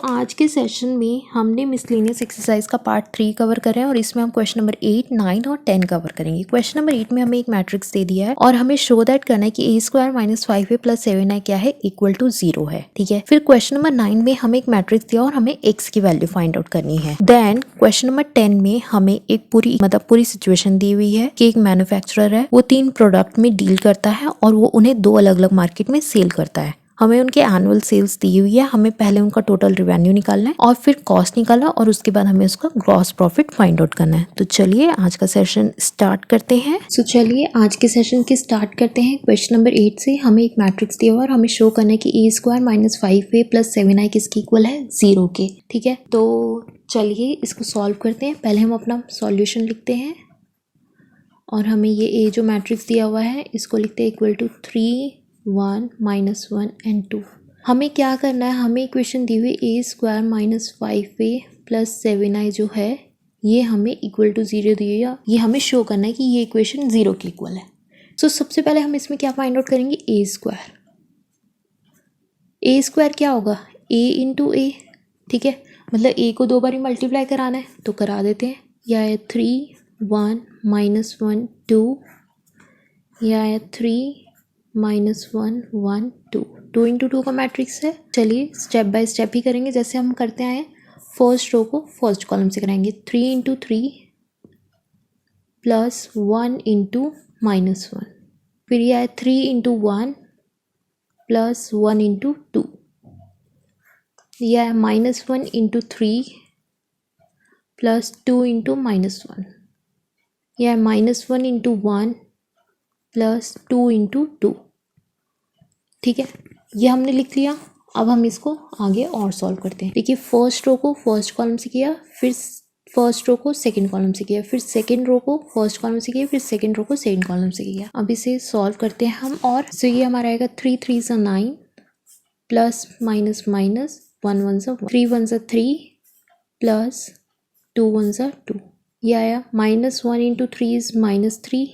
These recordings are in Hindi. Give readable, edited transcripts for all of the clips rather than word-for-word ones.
आज के सेशन में हमने मिसलेनियस एक्सरसाइज का पार्ट 3 कवर कर रहे हैं और इसमें हम क्वेश्चन नंबर 8, 9 और 10 कवर करेंगे। क्वेश्चन नंबर 8 में हमें एक मैट्रिक्स दे दिया है और हमें शो दैट करना है कि a² - 5a + 7i क्या है, इक्वल टू 0 है। ठीक है, फिर क्वेश्चन नंबर 9 में हमें एक मैट्रिक्स दिया और हमें x की वैल्यू फाइंड आउट करनी है। देन क्वेश्चन नंबर 10 में हमें एक पूरी सिचुएशन दी हुई है कि एक मैन्युफैक्चरर है, वो 3 प्रोडक्ट में डील करता है और वो उन्हें 2 अलग अलग मार्केट में सेल करता है। हमें उनके एनुअल सेल्स दी हुई है, हमें पहले उनका टोटल रेवेन्यू निकालना है और फिर कॉस्ट निकालना और उसके बाद हमें उसका ग्रॉस प्रॉफिट फाइंड आउट करना है। तो चलिए आज का सेशन स्टार्ट करते हैं। क्वेश्चन नंबर 8 से हमें एक मैट्रिक्स दिया हुआ और हमें शो करना है कि a² - 5a + 7i किसकी इक्वल है, 0 के। ठीक है, तो चलिए इसको सॉल्व करते हैं। पहले हम अपना सॉल्यूशन लिखते हैं और हमें ये a जो मैट्रिक्स दिया हुआ है इसको लिखते हैं इक्वल टू 3, 1, -1 एंड 2। हमें क्या करना है, हमें इक्वेशन दी हुई a² - 5a + 7i जो है ये हमें इक्वल टू 0 दी है। ये हमें शो करना है कि ये इक्वेशन 0 के इक्वल है। सो सबसे पहले हम इसमें क्या फाइंड आउट करेंगे, a² क्या होगा, a इंटू a। ठीक है, मतलब a को 2 बार ही मल्टीप्लाई कराना है तो करा देते हैं। यह है 3, 1, -1, 2, यह है 3, -1, 1, 2। 2 इंटू 2 का मैट्रिक्स है। चलिए स्टेप बाय स्टेप ही करेंगे जैसे हम करते आए हैं। फर्स्ट रो को फर्स्ट कॉलम से कराएंगे, 3 इंटू 3 प्लस 1 इंटू -1। फिर यह है 3 इंटू 1 प्लस 1 इंटू 2। यह है -1 इंटू 3 प्लस 2 इंटू -1। यह है -1 इंटू 1 प्लस 2 इंटू 2। ठीक है, ये हमने लिख लिया। अब हम इसको आगे और सॉल्व करते हैं। देखिए फर्स्ट रो को फर्स्ट कॉलम से किया, फिर फर्स्ट रो को सेकंड कॉलम से किया, फिर सेकंड रो को फर्स्ट कॉलम से किया, फिर सेकंड रो को सेकंड कॉलम से किया। अब इसे सॉल्व करते हैं हम। और सो ये हमारा आएगा 3 3 सा 9 प्लस माइनस माइनस 1 1 सा 3 1 सा 3 प्लस 2 1 सा 2। ये आया -1 into 3 is -3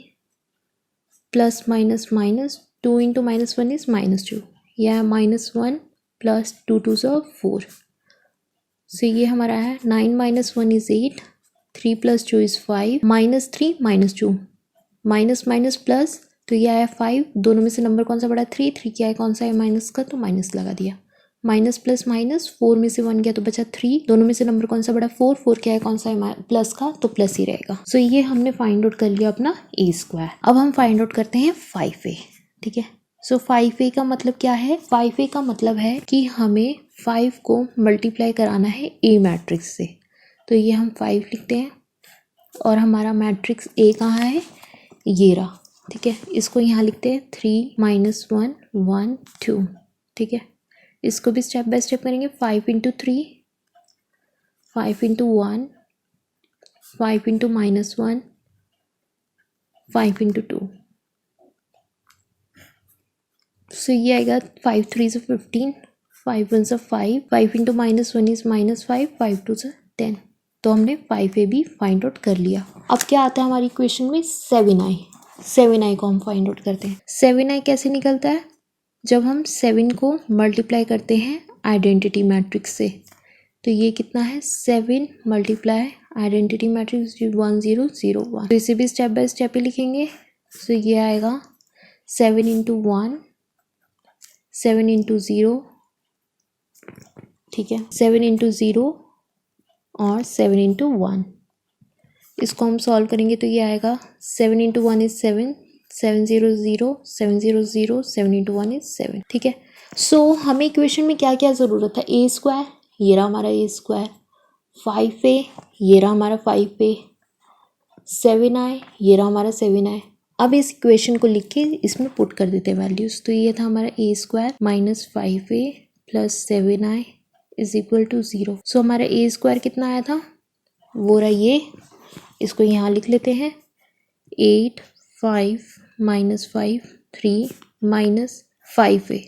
plus minus minus 2 into -1 is -2। यह -1 प्लस 2 2 सा 4। सो ये हमारा है 9 - 1 is 8, 3 + 2 is 5, -3 -2 minus minus plus, तो ये आया 5। दोनों में से नंबर कौन सा बड़ा, 3 3 क्या है, कौन सा है माइनस का, तो माइनस लगा दिया। माइनस प्लस माइनस, 4 में से 1 गया तो बचा 3। दोनों में से नंबर कौन सा बड़ा, 4 4 क्या है, कौन सा है प्लस का, तो प्लस ही रहेगा। सो ये हमने फाइंड आउट कर लिया अपना a²। अब हम फाइंड आउट करते हैं 5a। ठीक है, सो 5a का मतलब क्या है, 5a का मतलब है कि हमें 5 को मल्टीप्लाई कराना है a मैट्रिक्स से। तो ये हम 5 लिखते हैं और हमारा मैट्रिक्स a कहाँ है, ये रहा। ठीक है, इसको यहाँ लिखते हैं 3 - 1 1 2। ठीक है, इसको भी स्टेप बाय स्टेप करेंगे। 5 इंटू 3, 5 इंटू 1, 5 इंटू -1, 5 इंटू 2। सो ये आएगा 5 3 से 15, 5 1 से 5, 5 इंटू -1 इज -5, 5 2 से 10। तो हमने 5a भी फाइंड आउट कर लिया। अब क्या आता है हमारी इक्वेशन में, 7i। 7i को हम फाइंड आउट करते हैं। 7i कैसे निकलता है, जब हम 7 को मल्टीप्लाई करते हैं आइडेंटिटी मैट्रिक्स से। तो ये कितना है, 7 मल्टीप्लाई आइडेंटिटी मैट्रिक्स 1 0 0 1। तो इसे भी स्टेप बाय स्टेप ही लिखेंगे। तो ये आएगा 7 इंटू 1, 7 इंटू 0। ठीक है, 7 इंटू 0 और 7 इंटू 1। इसको हम सॉल्व करेंगे तो ये आएगा 7 इंटू 1 इज 7, 7 0 0 7 0 0, 7 इंटू 1 इज 7। ठीक है, सो हमें इक्वेशन में क्या क्या ज़रूरत है, a², ये रहा हमारा a², 5a, ये रहा हमारा 5a, 7i, ये रहा हमारा 7i। अब इस इक्वेशन को लिख के इसमें पुट कर देते हैं वैल्यूज़। तो ये था हमारा a² - 5a + 7i is equal to 0। सो हमारा a² कितना आया था, वो रहा ये। इसको यहाँ लिख लेते हैं, 8 5 -5 3 -5a।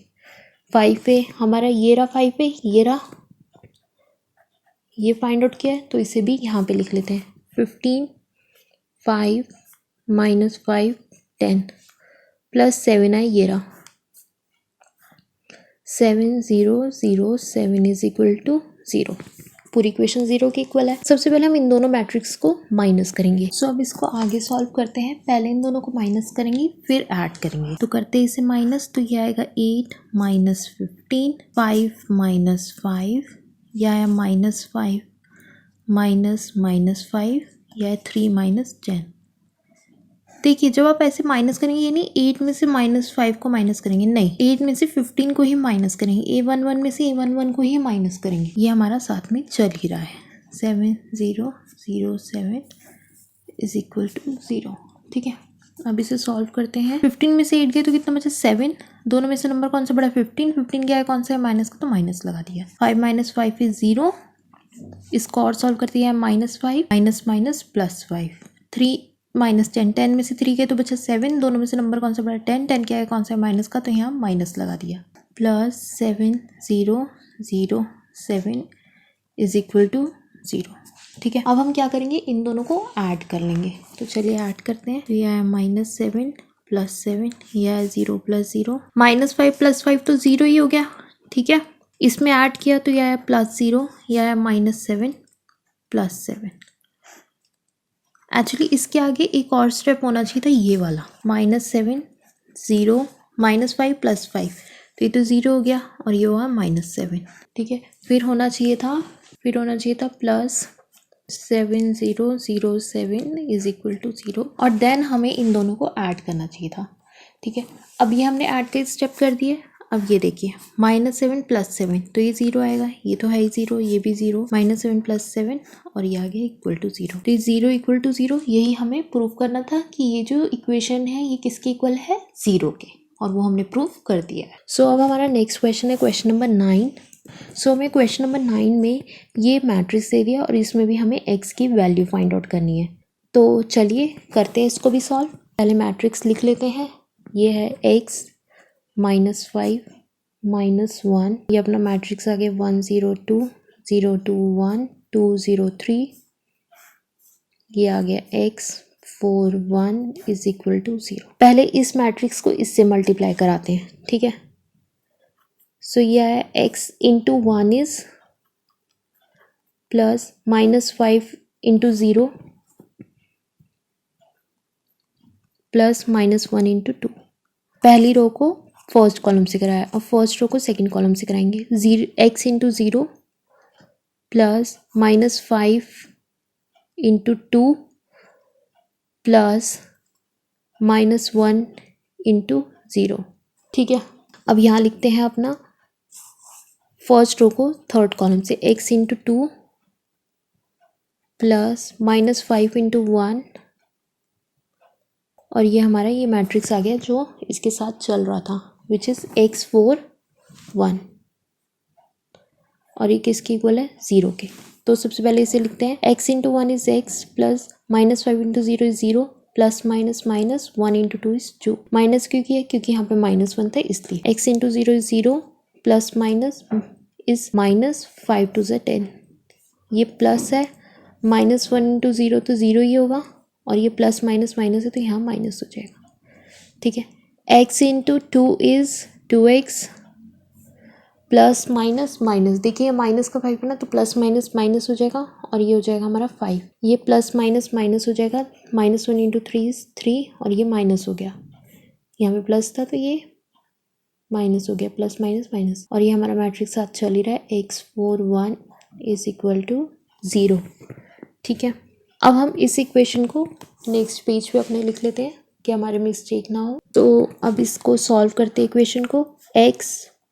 5a हमारा ये रहा, 5a ये रहा, ये फाइंड आउट किया है तो इसे भी यहाँ पे लिख लेते हैं। 15 5 -5 10 प्लस 7i ये रहा, 7007 इज इक्वल टू 0। पूरी इक्वेशन 0 के इक्वल है। सबसे पहले हम इन दोनों मैट्रिक्स को माइनस करेंगे। सो अब इसको आगे सॉल्व करते हैं। पहले इन दोनों को माइनस करेंगे फिर ऐड करेंगे। तो करते हैं इसे माइनस, तो ये आएगा 8 माइनस 15, 5 माइनस 5, यह आया माइनस 5 माइनस माइनस 5, यह 3 माइनस 10। देखिए जब आप ऐसे माइनस करेंगे, यानी 8 में से माइनस 5 को माइनस करेंगे, नहीं 8 में से 15 को ही माइनस करेंगे, A11 में से A11 को ही माइनस करेंगे। ये हमारा साथ में चल ही रहा है। 7007 इज इक्वल टू 0। ठीक है, अब इसे सॉल्व करते हैं। 15 में से 8 गया तो कितना बचा 7। दोनों में से नंबर कौन सा बड़ा 15 गया है कौन सा है माइनस का, तो माइनस लगा दिया। 5 माइनस 5 इज 0। इसको और सॉल्व करते हैं। -5 माइनस माइनस प्लस 5, 3 माइनस 10, 10 में से 3 गए तो बचा 7। दोनों में से नंबर कौन सा बड़ा 10 क्या है कौन सा है माइनस का, तो यहाँ माइनस लगा दिया। +7007 इज इक्वल टू 0। ठीक है, अब हम क्या करेंगे, इन दोनों को ऐड कर लेंगे। तो चलिए ऐड करते हैं। तो यह है -7 + 7, यह है 0 + 0, -5 + 5 तो 0 ही हो गया। ठीक है, इसमें ऐड किया तो यह है +0, यह है -7 + 7। एक्चुअली इसके आगे एक और स्टेप होना चाहिए था, ये वाला -7 0 -5 + 5, तो ये तो 0 हो गया और ये हुआ -7। ठीक है, फिर होना चाहिए था +7007 इज इक्वल टू 0, और देन हमें इन दोनों को ऐड करना चाहिए था। ठीक है, अब ये हमने ऐड के स्टेप कर दिए। अब ये देखिए -7 + 7, तो ये 0 आएगा, ये तो है ही 0, ये भी 0, -7 + 7 और ये आ गया इक्वल टू 0। तो ये 0 इक्वल टू 0, यही हमें प्रूव करना था कि ये जो इक्वेशन है ये किसके इक्वल है, 0 के, और वो हमने प्रूव कर दिया है। सो अब हमारा नेक्स्ट क्वेश्चन है क्वेश्चन नंबर 9। सो हमें क्वेश्चन नंबर 9 में ये मैट्रिक्स दे दिया और इसमें भी हमें x की वैल्यू फाइंड आउट करनी है। तो चलिए करते हैं इसको भी सॉल्व। पहले मैट्रिक्स लिख लेते हैं। ये है x -5 -1, ये अपना मैट्रिक्स आ गया 1 0 2 0 2 1 2 0 3, ये आ गया x 4 1 इज इक्वल टू 0। पहले इस मैट्रिक्स को इससे मल्टीप्लाई कराते हैं। ठीक है, सो यह है x into 1 is plus -5 into 0 plus -1 into 2। पहली रो को फर्स्ट कॉलम से कराया, अब फर्स्ट रो को सेकंड कॉलम से कराएंगे। x into 0 plus -5 into 2 plus -1 into 0। ठीक है, अब यहाँ लिखते हैं अपना फर्स्ट रो को थर्ड कॉलम से, x इंटू 2 प्लस -5 इंटू 1, और ये हमारा ये मैट्रिक्स आ गया जो इसके साथ चल रहा था, विच इज़ x 4 1, और ये किसके इक्वल है, 0 के। तो सबसे पहले इसे लिखते हैं, x into 1 is x plus -5 into 0 is 0 plus minus 1 into 2 is 2। Minus क्यों किया, क्योंकि यहाँ पे -1 था इसलिए। x into 0 is 0 plus minus is -5 2 ज़ 10, ये प्लस है, -1 इंटू 0 तो 0 ही होगा, और ये प्लस माइनस माइनस है तो यहाँ माइनस हो जाएगा। ठीक है, x into 2 is 2x plus minus minus, देखिए माइनस का 5 है ना, तो प्लस माइनस माइनस हो जाएगा और ये हो जाएगा हमारा 5। ये प्लस माइनस माइनस हो जाएगा, -1 इंटू 3 इज़ 3, और ये माइनस हो गया, यहाँ पे प्लस था तो ये माइनस हो गया, प्लस माइनस माइनस, और ये हमारा मैट्रिक्स साथ चल ही रहा है, x 4 1 इज इक्वल टू 0। ठीक है, अब हम इस इक्वेशन को नेक्स्ट पेज पे अपने लिख लेते हैं कि हमारे मिस्टेक ना हो। तो अब इसको सॉल्व करते हैं इक्वेशन को। x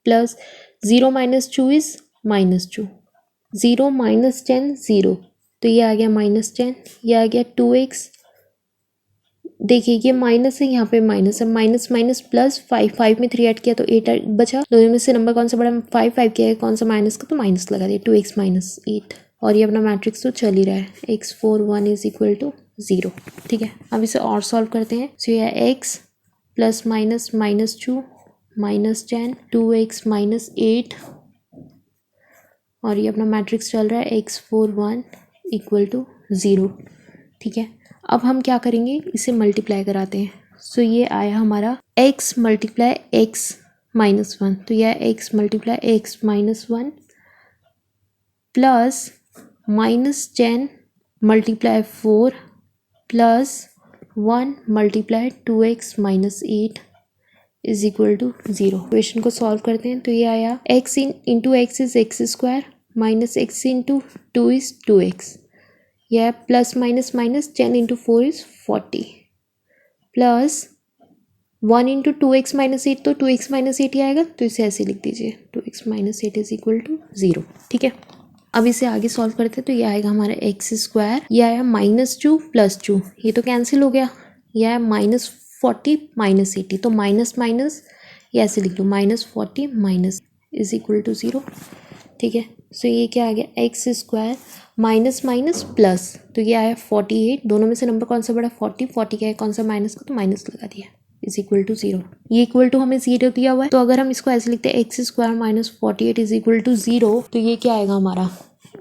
प्लस 0 - 2 इज़ -2, 0 - 10 0, तो ये आ गया -10, ये आ गया 2x। देखिए ये माइनस है, यहाँ पे माइनस है, माइनस माइनस प्लस 5, 5 में 3 ऐड किया तो 8 बचा। दोनों में से नंबर कौन सा बड़ा, 5 5 किया है कौन सा माइनस का, तो माइनस लगा दिया, 2x - 8, और ये अपना मैट्रिक्स तो चल ही रहा है, x 4 1 इज इक्वल टू 0। ठीक है, अब इसे और सॉल्व करते हैं। सो ये x प्लस माइनस -2 -10 2x -8, और ये अपना मैट्रिक्स चल रहा है x 4 1 इक्वल टू 0। ठीक है, अब हम क्या करेंगे, इसे मल्टीप्लाई कराते हैं। सो ये आया हमारा x × x -1, तो यह x multiply x -1 plus -10 multiply 4 plus 1 multiply 2x -8 is equal to 0। Question को सॉल्व करते हैं तो ये आया x into X is X square minus X into 2 is 2x, यह plus minus minus 10 into 4 is 40 plus 1 into 2x -8, तो 2x -8 ही आएगा, तो इसे ऐसे लिख दीजिए 2x -8 इज इक्वल टू 0। ठीक है, अब इसे आगे सॉल्व करते हैं तो ये आएगा हमारा एक्स स्क्वायर, ये आया -2 + 2, ये तो कैंसिल हो गया, ये आया -40 -80, तो माइनस माइनस ये ऐसे लिख लो -40 माइनस इज इक्वल टू 0। ठीक है, सो ये क्या आ गया x square minus minus plus, तो ये आया 48, दोनों में से नंबर कौन सा बड़ा 40 क्या है कौन सा माइनस का, तो माइनस लगा दिया इज इक्वल टू 0। ये इक्वल टू हमें 0 दिया हुआ है, तो अगर हम इसको ऐसे लिखते हैं x square minus 48 is equal to 0, तो ये क्या आएगा हमारा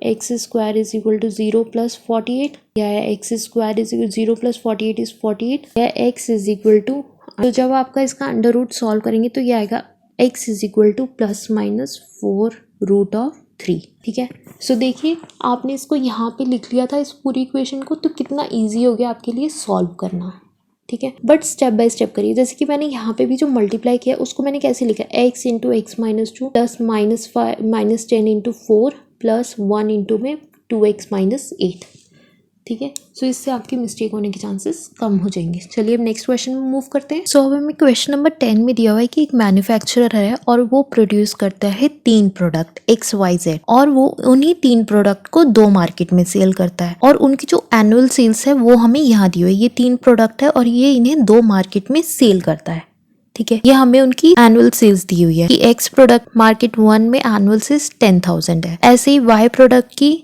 x square is equal to 0 plus 48, या x square is equal 0 plus 48 is 48, या एक्स इज इक्वल टू, तो जब आपका इसका अंडर रूट सॉल्व करेंगे तो ये आएगा एक्स इज इक्वल टू +-4√3। ठीक है, सो देखिए आपने इसको यहाँ पे लिख लिया था इस पूरी इक्वेशन को, तो कितना ईजी हो गया आपके लिए सॉल्व करना। ठीक है, बट स्टेप बाय स्टेप करिए, जैसे कि मैंने यहाँ पे भी जो मल्टीप्लाई किया उसको मैंने कैसे लिखा, x into x -2 plus -10 into 4 plus 1 into में 2x -8। ठीक है, सो इससे आपकी मिस्टेक होने के चांसेस कम हो जाएंगे। चलिए अब नेक्स्ट क्वेश्चन में मूव करते हैं। सो अब हमें क्वेश्चन नंबर 10 में दिया हुआ है कि एक मैन्युफैक्चरर है और वो प्रोड्यूस करता है 3 प्रोडक्ट XYZ, और वो उन्हीं 3 प्रोडक्ट को 2 मार्केट में सेल करता है, और उनकी जो एनुअल सेल्स है वो हमें यहाँ दी हुई है, ये 3 प्रोडक्ट है और ये इन्हें 2 मार्केट में सेल करता है। ठीक है, ये हमें उनकी एनुअल सेल्स दी हुई है कि एक्स प्रोडक्ट मार्केट 1 में एनुअल सेल्स 10,000 है, ऐसे ही वाई प्रोडक्ट की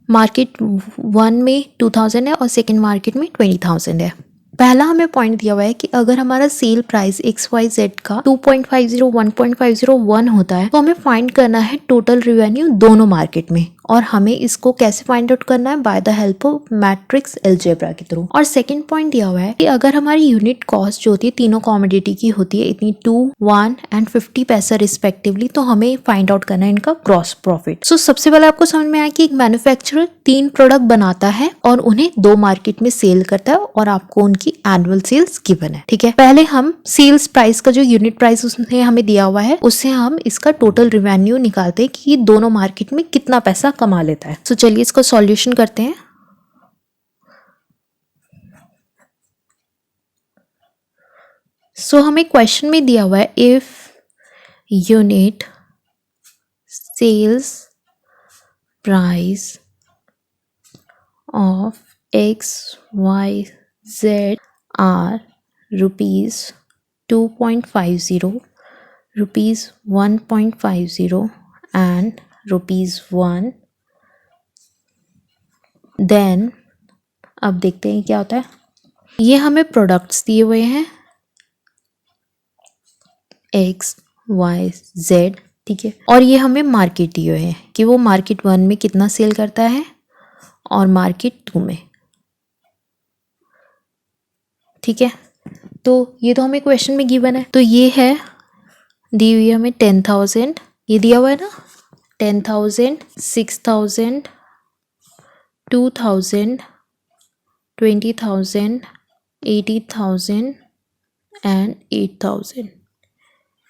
मार्केट 1 में 2000 है और सेकेंड मार्केट में 20,000 है। पहला हमें पॉइंट दिया हुआ है कि अगर हमारा सेल प्राइस XYZ का 2.50 1.501 होता है तो हमें फाइंड करना है टोटल रिवेन्यू दोनों मार्केट में, और हमें इसको कैसे फाइंड आउट करना है by the help of matrix algebra के थ्रू। और सेकंड पॉइंट दिया हुआ है कि अगर हमारी यूनिट कॉस्ट जो होती है तीनों कॉमोडिटी की होती है इतनी 2, 1 एंड 50 पैसा रिस्पेक्टिवली, तो हमें फाइंड आउट करना है इनका ग्रॉस प्रॉफिट। सो सबसे पहले आपको समझ में आया कि एक मैन्युफैक्चरर 3 प्रोडक्ट बनाता है और उन्हें 2 मार्केट में सेल करता है और आपको उनकी एनुअल सेल्स गिवन है। ठीक है, पहले हम सेल्स प्राइस का जो यूनिट प्राइस उसने हमें दिया हुआ है उससे हम इसका टोटल रिवेन्यू निकालते हैं कि ये दोनों मार्केट में कितना पैसा कमा लेता है। सो चलिए इसको सॉल्यूशन करते हैं। सो हमें क्वेश्चन में दिया हुआ है if unit sales price of XYZ are ₹2.50, ₹1.50 and ₹1, then अब देखते हैं क्या होता है। ये हमें प्रोडक्ट्स दिए हुए हैं XYZ, ठीक है, और ये हमें मार्केट दिए हुए हैं कि वो मार्केट 1 में कितना सेल करता है और मार्केट 2 में। ठीक है, तो ये तो हमें क्वेश्चन में गिवन है, तो ये है दी हुई है हमें 10,000, ये दिया हुआ है ना 10,000, 6,000, 2,000, 20,000, 80,000 एंड 8,000।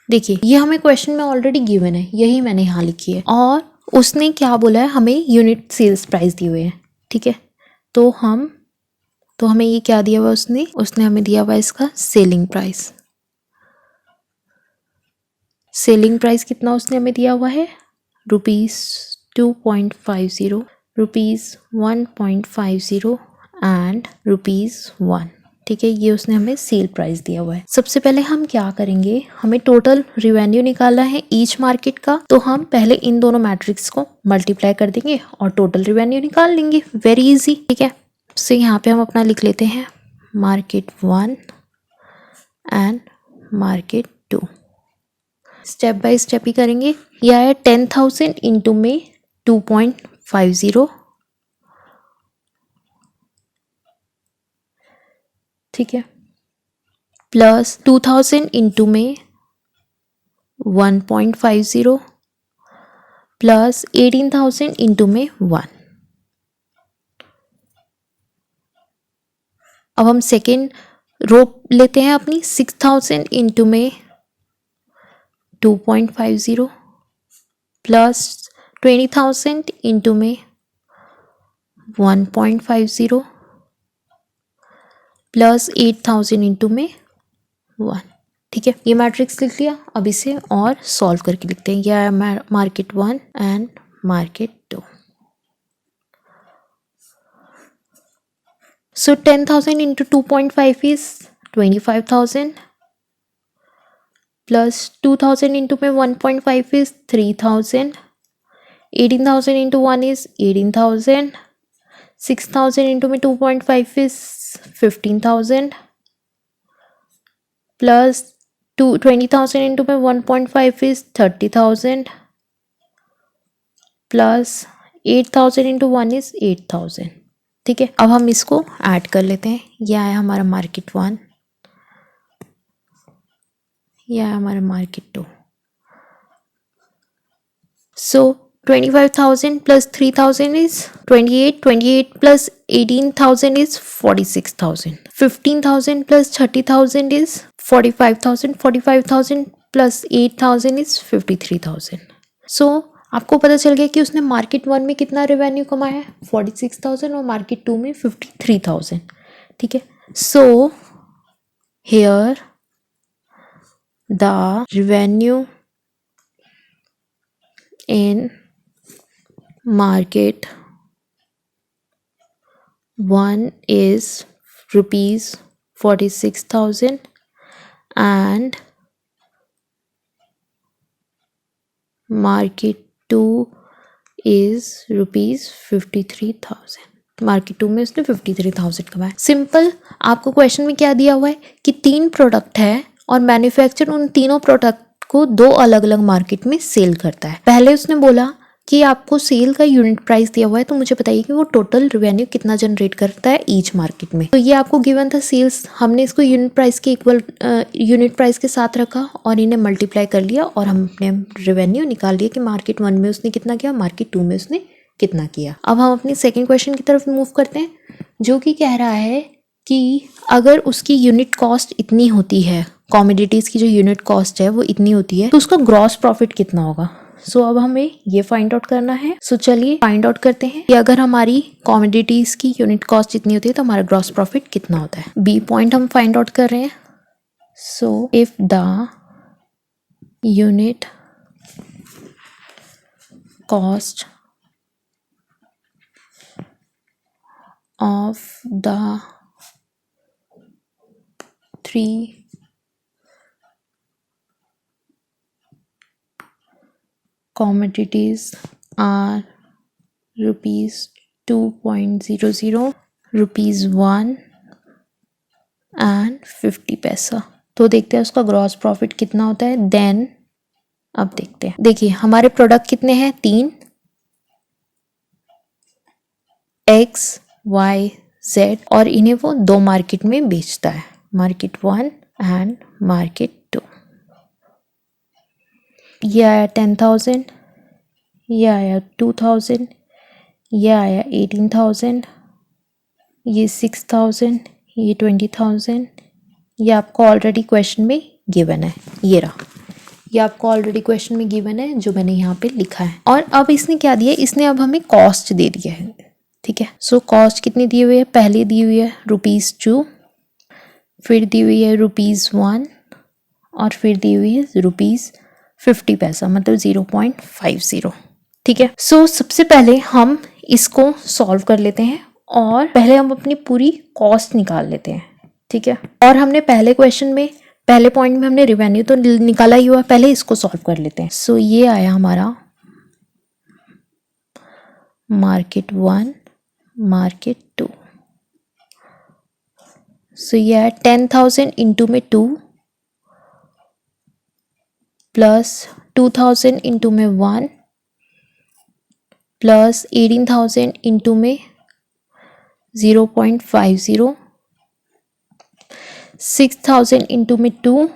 देखिए ये हमें क्वेश्चन में ऑलरेडी गिवन है, यही मैंने यहाँ लिखी है, और उसने क्या बोला है हमें यूनिट सेल्स प्राइस दिए हुए हैं। ठीक है, तो हमें ये क्या दिया हुआ है, उसने हमें दिया हुआ है इसका सेलिंग प्राइस। सेलिंग प्राइस कितना उसने हमें दिया हुआ है ₹2.50, ₹1.50 एंड ₹1। ठीक है, ये उसने हमें सेल प्राइस दिया हुआ है। सबसे पहले हम क्या करेंगे, हमें टोटल रिवेन्यू निकालना है ईच मार्केट का, तो हम पहले इन दोनों मैट्रिक्स को मल्टीप्लाई कर देंगे और टोटल रिवेन्यू निकाल लेंगे। Very easy. ठीक है, तो यहाँ पे हम अपना लिख लेते हैं market 1 and market 2। Step by step ही करेंगे। यह है 10,000 इंटू में 2.50, ठीक है, प्लस 2,000 इंटू में 1.50 प्लस 18,000 इंटू में 1। अब हम सेकेंड रो लेते हैं अपनी, 6,000 इंटू में 2.50 प्लस 20,000 इंटू में 1.50 प्लस 8,000 इंटू में 1। ठीक है, ये मैट्रिक्स लिख लिया। अब इसे और सॉल्व करके लिखते हैं। यह है market 1 and market 2। So 10,000 into 2.5 is 25,000 plus 2,000 into में 1.5 is 3,000, 18,000 into 1 is 18,000, 6,000 into में 2.5 is 15,000 plus 20,000 into में 1.5 is 30,000 plus 8,000 into 1 is 8,000। ठीक है, अब हम इसको ऐड कर लेते हैं। यह है हमारा मार्केट 1, यह है हमारा market 2। So 25,000 plus 3,000 is 28, 28 plus 18,000 is 46,000, 15,000 plus 30,000 is 45,000, 45,000 plus 8,000 is 53,000। सो आपको पता चल गया कि उसने मार्केट 1 में कितना रेवेन्यू कमाया है, 46,000, और मार्केट 2 में 53,000। ठीक है, so here the revenue in market 1 is rupees 46,000 and market 2 is rupees 53,000। Market 2 में उसने 53,000 कमाया। सिंपल, आपको क्वेश्चन में क्या दिया हुआ है कि 3 प्रोडक्ट है और मैन्युफैक्चर उन तीनों प्रोडक्ट को 2 अलग अलग मार्केट में सेल करता है। पहले उसने बोला कि आपको सेल का यूनिट प्राइस दिया हुआ है, तो मुझे बताइए कि वो टोटल रेवेन्यू कितना जनरेट करता है ईच मार्केट में। तो ये आपको गिवन था सेल्स, हमने इसको यूनिट प्राइस के इक्वल यूनिट प्राइस के साथ रखा और इन्हें मल्टीप्लाई कर लिया और हम अपने रेवेन्यू निकाल लिया कि मार्केट 1 में उसने कितना किया, मार्केट 2 में उसने कितना किया। अब हम अपने सेकेंड क्वेश्चन की तरफ मूव करते हैं, जो कि कह रहा है कि अगर उसकी यूनिट कॉस्ट इतनी होती है, कॉमोडिटीज़ की जो यूनिट कॉस्ट है वो इतनी होती है, तो उसका ग्रॉस प्रॉफिट कितना होगा। सो अब हमें ये फाइंड आउट करना है। सो चलिए फाइंड आउट करते हैं कि अगर हमारी कॉमोडिटीज़ की यूनिट कॉस्ट इतनी होती है तो हमारा ग्रॉस प्रॉफिट कितना होता है। बी पॉइंट हम फाइंड आउट कर रहे हैं। So if the unit cost of the 3 commodities are rupees 2.00, rupees 1 and 50 पैसा। तो देखते हैं उसका ग्रॉस प्रॉफिट कितना होता है। देन अब देखते हैं, देखिए हमारे प्रोडक्ट कितने हैं, 3, X Y Z, और इन्हें वो 2 मार्केट में बेचता है, मार्केट 1 एंड मार्केट 2। ये आया 10,000, ये आया 2,000, ये आया 18,000, ये 6,000, ये 20,000। ये आपको ऑलरेडी क्वेश्चन में गिवन है, ये रहा, ये आपको ऑलरेडी क्वेश्चन में गिवन है जो मैंने यहाँ पे लिखा है। और अब इसने क्या दिया, इसने अब हमें कॉस्ट दे दिया है। ठीक है, सो कॉस्ट कितनी दी हुई है, पहले दी हुई है ₹2, फिर दी हुई है ₹1 और फिर दी हुई है ₹50 पैसा, मतलब 0.50। ठीक है, सो सबसे पहले हम इसको सॉल्व कर लेते हैं और पहले हम अपनी पूरी कॉस्ट निकाल लेते हैं। ठीक है, और हमने पहले क्वेश्चन में पहले पॉइंट में हमने रेवेन्यू तो निकाला ही हुआ, पहले इसको सॉल्व कर लेते हैं। सो ये आया हमारा मार्केट 1 मार्केट 2। सो ये है 10,000 इंटू में 2 प्लस 2,000 इंटू में 1 प्लस 18,000 इंटू में 0.50, 6,000 इंटू में 2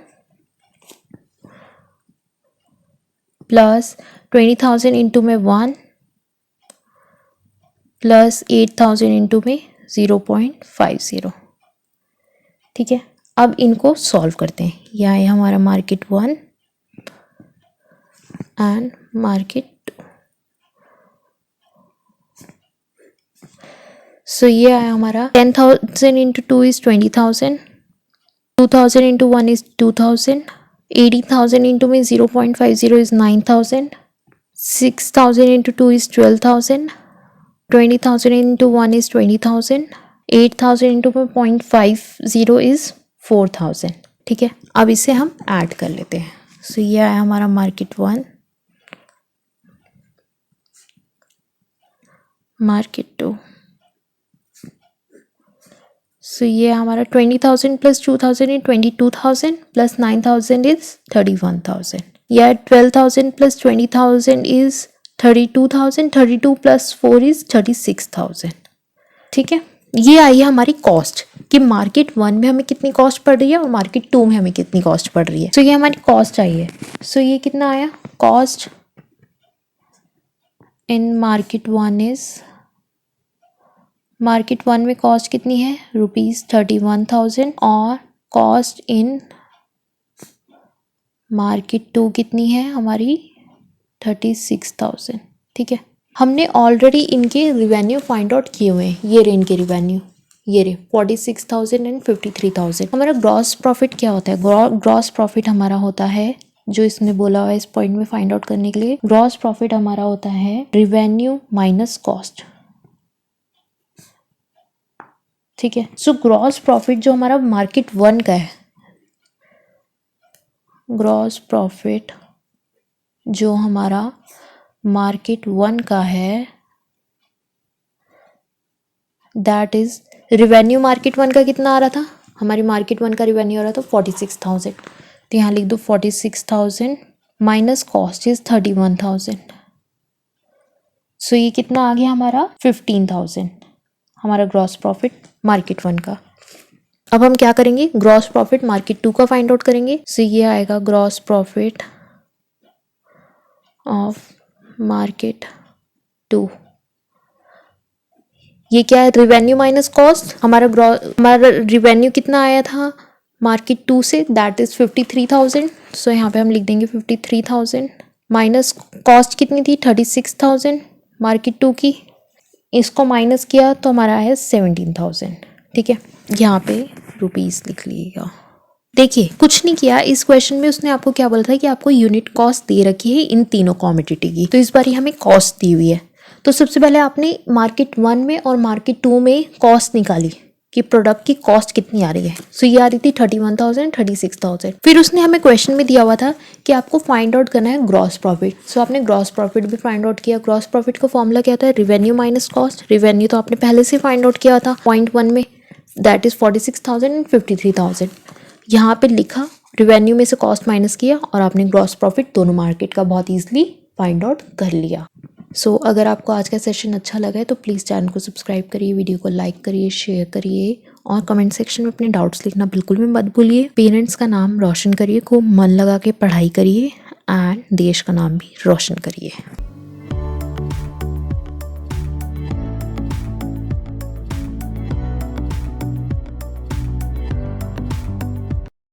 प्लस 20,000 इंटू में 1 प्लस 8,000 इंटू में 0.50। ठीक है, अब इनको सॉल्व करते हैं। यह है हमारा मार्केट 1 एंड मार्केट 2। सो ये आया हमारा 10,000 into 2 is 20,000, 2,000 into 1 is 2,000, 80,000 into में 0.50 is 9,000, 6,000 into 2 is 12,000, 20,000 into 1 is 20,000, 8,000 into में 0.50 इज 4,000। ठीक है, अब इसे हम ऐड कर लेते हैं। सो ये आया हमारा मार्केट 1, मार्केट 2। सो ये हमारा 20,000 प्लस 2,000 इज 22,000 प्लस 9,000 इज 31,000। या 12,000 प्लस 20,000 इज 32,000, 32 प्लस 4 इज 36,000। ठीक है, ये आई है हमारी कॉस्ट कि मार्केट 1 में हमें कितनी कॉस्ट पड़ रही है और मार्केट 2 में हमें कितनी कॉस्ट पड़ रही है। सो ये हमारी कॉस्ट आई है। सो ये कितना आया, cost in market 1 is, market 1 में कॉस्ट कितनी है ₹31,000 और कॉस्ट इन मार्केट 2 कितनी है हमारी 36,000। ठीक है, हमने ऑलरेडी इनके रिवेन्यू फाइंड आउट किए हुए हैं। ये रे इनके रिवेन्यू, ये रे 46,000 एंड 53,000। हमारा ग्रॉस प्रॉफिट क्या होता है? ग्रॉस प्रॉफिट हमारा होता है, जो इसने बोला हुआ है इस पॉइंट में फाइंड आउट करने के लिए, ग्रॉस प्रॉफिट हमारा होता है रिवेन्यू माइनस कॉस्ट। ठीक है, सो ग्रॉस प्रॉफिट जो हमारा मार्केट 1 का है, ग्रॉस प्रॉफिट जो हमारा मार्केट 1 का है, दैट इज रिवेन्यू मार्केट 1 का कितना आ रहा था? हमारी मार्केट 1 का रिवेन्यू आ रहा था 46,000, तो यहाँ लिख दो 46,000 माइनस कॉस्ट इज 31,000। सो ये कितना आ गया हमारा 15,000, हमारा ग्रॉस प्रॉफिट मार्केट 1 का। अब हम क्या करेंगे, ग्रॉस प्रॉफिट मार्केट 2 का फाइंड आउट करेंगे। सो ये आएगा ग्रॉस प्रॉफिट ऑफ मार्केट 2। ये क्या है, रिवेन्यू माइनस कॉस्ट। हमारा रिवेन्यू कितना आया था मार्केट 2 से, दैट इज 53,000। सो यहाँ पे हम लिख देंगे 53,000 माइनस कॉस्ट कितनी थी 36,000 मार्केट 2 की, इसको माइनस किया तो हमारा है 17,000। ठीक है, यहाँ पे रुपीस लिख लीजिएगा। देखिए कुछ नहीं किया इस क्वेश्चन में, उसने आपको क्या बोला था कि आपको यूनिट कॉस्ट दे रखी है इन तीनों कॉमोडिटी की, तो इस बार हमें कॉस्ट दी हुई है। तो सबसे पहले आपने मार्केट 1 में और मार्केट 2 में कॉस्ट निकाली कि प्रोडक्ट की कॉस्ट कितनी आ रही है। सो ये आ रही थी 31,000, 36,000। फिर उसने हमें क्वेश्चन में दिया हुआ था कि आपको फाइंड आउट करना है ग्रॉस प्रॉफिट। सो आपने ग्रॉस प्रॉफिट भी फाइंड आउट किया। ग्रॉस प्रॉफिट का फॉर्मूला क्या होता है, रिवेन्यू माइनस कॉस्ट। रिवेन्यू तो आपने पहले से फाइंड आउट किया था पॉइंट 1 में, दैट इज 46,000 एंड 53,000। यहाँ पे लिखा, रिवेन्यू में से कॉस्ट माइनस किया और आपने ग्रॉस प्रॉफिट दोनों मार्केट का बहुत ईजिली फाइंड आउट कर लिया। सो अगर आपको आज का सेशन अच्छा लगा है तो प्लीज़ चैनल को सब्सक्राइब करिए, वीडियो को लाइक करिए, शेयर करिए और कमेंट सेक्शन में अपने डाउट्स लिखना बिल्कुल भी मत भूलिए। पेरेंट्स का नाम रोशन करिए, खूब मन लगा के पढ़ाई करिए एंड देश का नाम भी रोशन करिए।